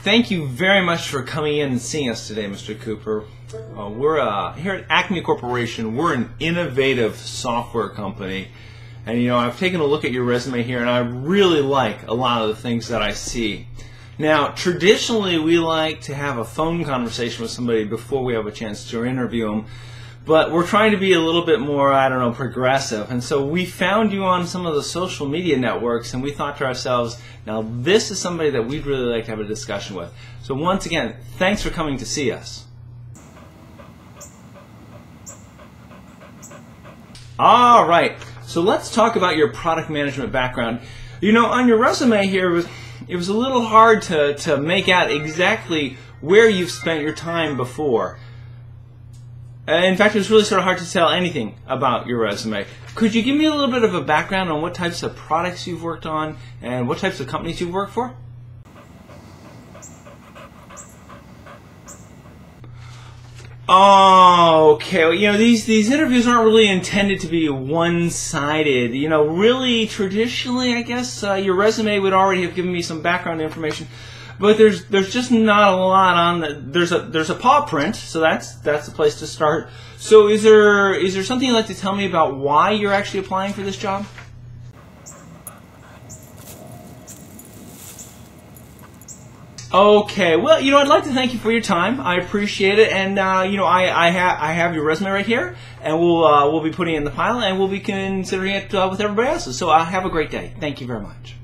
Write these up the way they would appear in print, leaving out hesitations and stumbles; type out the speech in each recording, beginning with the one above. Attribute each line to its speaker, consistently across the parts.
Speaker 1: Thank you very much for coming in and seeing us today, Mr. Cooper. We're here at Acme Corporation. We're an innovative software company. And I've taken a look at your resume here, and I really like a lot of the things that I see. Now, traditionally, we like to have a phone conversation with somebody before we have a chance to interview them. But we're trying to be a little bit more, progressive. And so we found you on some of the social media networks, and we thought to ourselves, now this is somebody that we'd really like to have a discussion with. So once again, thanks for coming to see us. All right, so let's talk about your product management background. On your resume here, it was a little hard to make out exactly where you've spent your time before. In fact, it was really sort of hard to tell anything about your resume. Could you give me a little bit of a background on what types of products you've worked on and what types of companies you've worked for? Oh, okay. Well, these interviews aren't really intended to be one-sided. Really, traditionally, I guess your resume would already have given me some background information. But there's just not a lot on the, there's a paw print, so that's the place to start. So is there something you'd like to tell me about why you're actually applying for this job? Okay, well, I'd like to thank you for your time. I appreciate it, and I have your resume right here, and we'll be putting it in the pile, and we'll be considering it with everybody else's. So have a great day. Thank you very much.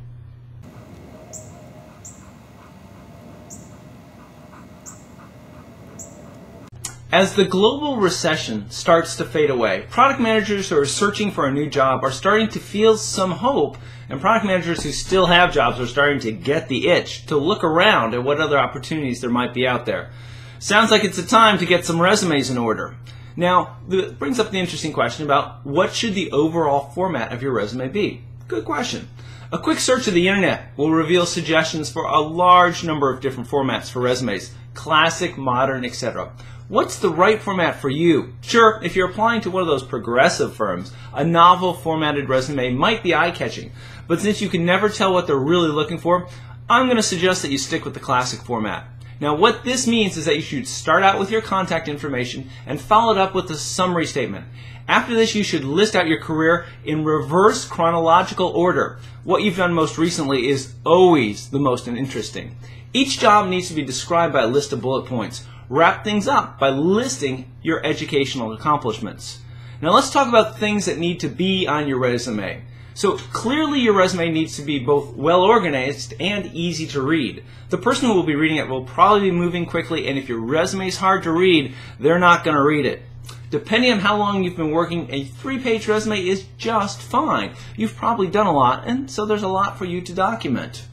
Speaker 1: As the global recession starts to fade away, product managers who are searching for a new job are starting to feel some hope, and product managers who still have jobs are starting to get the itch to look around at what other opportunities there might be out there. Sounds like it's a time to get some resumes in order. Now, that brings up the interesting question about what should the overall format of your resume be? Good question. A quick search of the internet will reveal suggestions for a large number of different formats for resumes: classic, modern, etc. What's the right format for you? Sure, if you're applying to one of those progressive firms, a novel formatted resume might be eye-catching. But since you can never tell what they're really looking for, I'm going to suggest that you stick with the classic format. Now, what this means is that you should start out with your contact information and follow it up with a summary statement. After this, you should list out your career in reverse chronological order. What you've done most recently is always the most interesting. Each job needs to be described by a list of bullet points. Wrap things up by listing your educational accomplishments. Now let's talk about things that need to be on your resume. So clearly your resume needs to be both well organized and easy to read. The person who will be reading it will probably be moving quickly, and if your resume is hard to read, they're not going to read it. Depending on how long you've been working, a 3-page resume is just fine. You've probably done a lot, and so there's a lot for you to document.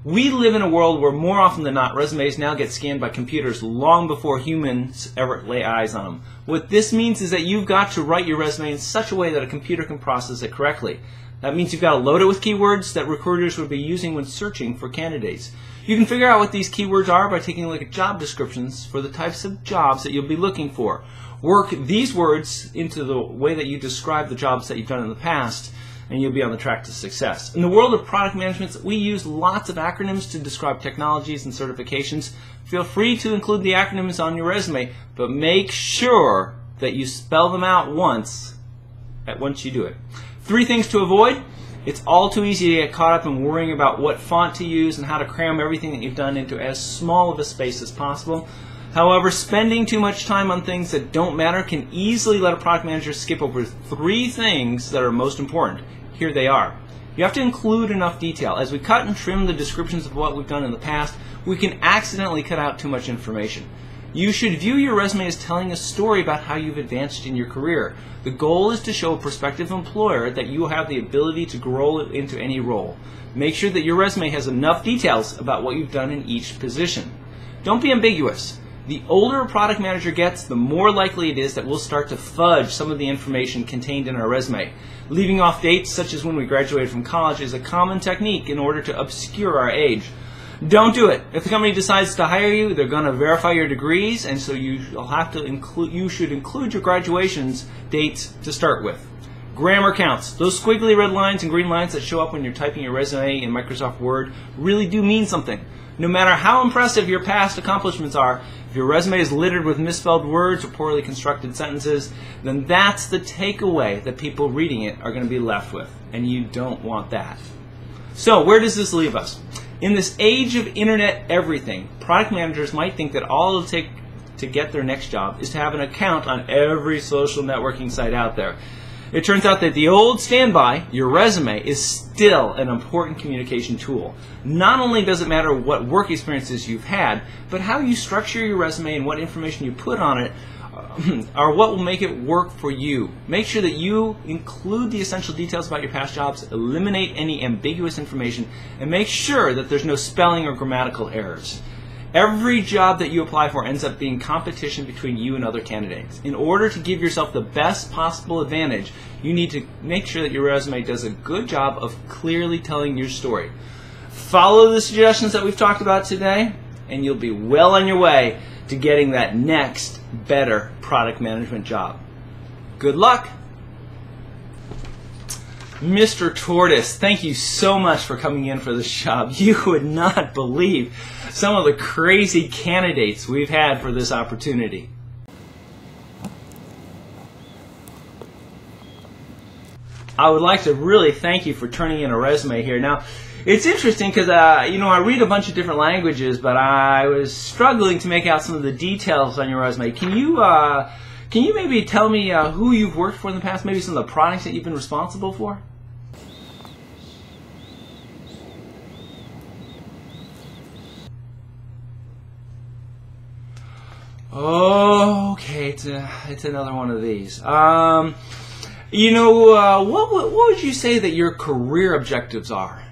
Speaker 1: We live in a world where more often than not, resumes now get scanned by computers long before humans ever lay eyes on them. What this means is that you've got to write your resume in such a way that a computer can process it correctly. That means you've got to load it with keywords that recruiters would be using when searching for candidates. You can figure out what these keywords are by taking a look at job descriptions for the types of jobs that you'll be looking for. Work these words into the way that you describe the jobs that you've done in the past, and you'll be on the track to success. In the world of product management, we use lots of acronyms to describe technologies and certifications. Feel free to include the acronyms on your resume, but make sure that you spell them out once you do it. 3 things to avoid. It's all too easy to get caught up in worrying about what font to use and how to cram everything that you've done into as small of a space as possible. However, spending too much time on things that don't matter can easily let a product manager skip over 3 things that are most important. Here they are. You have to include enough detail. As we cut and trim the descriptions of what we've done in the past, we can accidentally cut out too much information. You should view your resume as telling a story about how you've advanced in your career. The goal is to show a prospective employer that you have the ability to grow into any role. Make sure that your resume has enough details about what you've done in each position. Don't be ambiguous. The older a product manager gets, the more likely it is that we'll start to fudge some of the information contained in our resume. Leaving off dates such as when we graduated from college is a common technique in order to obscure our age. Don't do it. If the company decides to hire you, they're going to verify your degrees, and so you should include your graduation's dates to start with. Grammar counts. Those squiggly red lines and green lines that show up when you're typing your resume in Microsoft Word really do mean something. No matter how impressive your past accomplishments are, if your resume is littered with misspelled words or poorly constructed sentences, then that's the takeaway that people reading it are going to be left with, and you don't want that. So where does this leave us? In this age of internet everything, product managers might think that all it'll take to get their next job is to have an account on every social networking site out there. It turns out that the old standby, your resume, is still an important communication tool. Not only does it matter what work experiences you've had, but how you structure your resume and what information you put on it are what will make it work for you. Make sure that you include the essential details about your past jobs, eliminate any ambiguous information, and make sure that there's no spelling or grammatical errors. Every job that you apply for ends up being competition between you and other candidates. In order to give yourself the best possible advantage, you need to make sure that your resume does a good job of clearly telling your story. Follow the suggestions that we've talked about today, and you'll be well on your way to getting that next, better product management job. Good luck! Mr. Tortoise, thank you so much for coming in for this job. You would not believe some of the crazy candidates we've had for this opportunity. I would like to really thank you for turning in a resume here. Now, it's interesting because I read a bunch of different languages, but I was struggling to make out some of the details on your resume. Can you maybe tell me who you've worked for in the past, maybe some of the products that you've been responsible for? Okay, it's another one of these. What would you say that your career objectives are?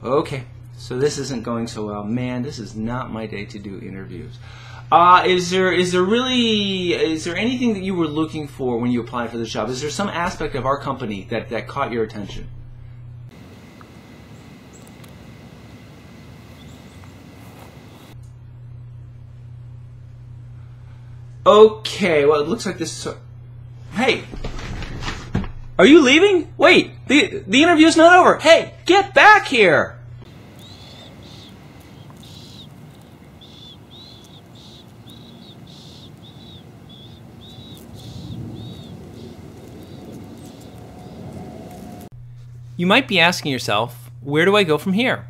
Speaker 1: Okay, so this isn't going so well. Man, this is not my day to do interviews. Is there anything that you were looking for when you applied for this job? Is there some aspect of our company that caught your attention? Okay, well, it looks like this. Hey, are you leaving? Wait, the interview's not over. Hey, get back here! You might be asking yourself, where do I go from here?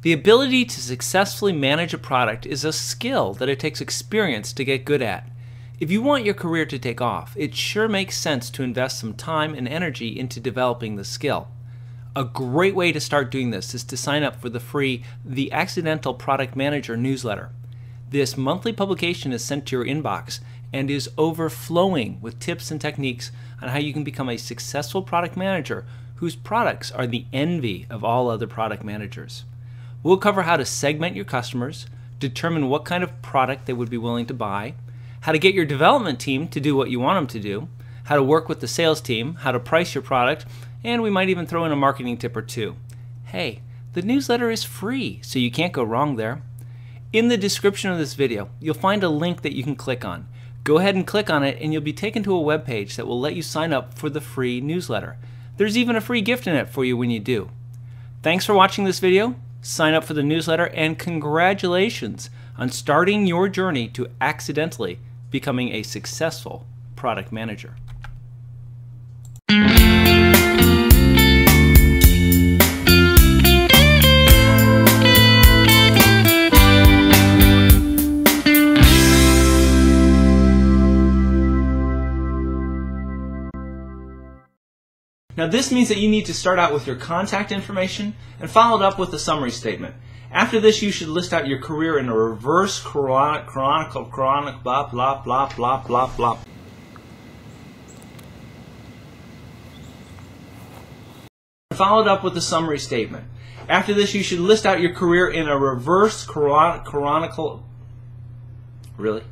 Speaker 1: The ability to successfully manage a product is a skill that it takes experience to get good at. If you want your career to take off, it sure makes sense to invest some time and energy into developing the skill. A great way to start doing this is to sign up for the free The Accidental Product Manager newsletter. This monthly publication is sent to your inbox and is overflowing with tips and techniques on how you can become a successful product manager whose products are the envy of all other product managers. We'll cover how to segment your customers, determine what kind of product they would be willing to buy, how to get your development team to do what you want them to do, how to work with the sales team, how to price your product, and we might even throw in a marketing tip or two. Hey, the newsletter is free, so you can't go wrong there. In the description of this video, you'll find a link that you can click on. Go ahead and click on it and you'll be taken to a web page that will let you sign up for the free newsletter. There's even a free gift in it for you when you do. Thanks for watching this video. Sign up for the newsletter and congratulations on starting your journey to accidentally becoming a successful product manager. Now this means that you need to start out with your contact information and follow it up with a summary statement. After this, you should list out your career in a reverse chronicle, blah, blah, blah, blah, blah, blah. Followed up with a summary statement. After this, you should list out your career in a reverse chronicle. Really?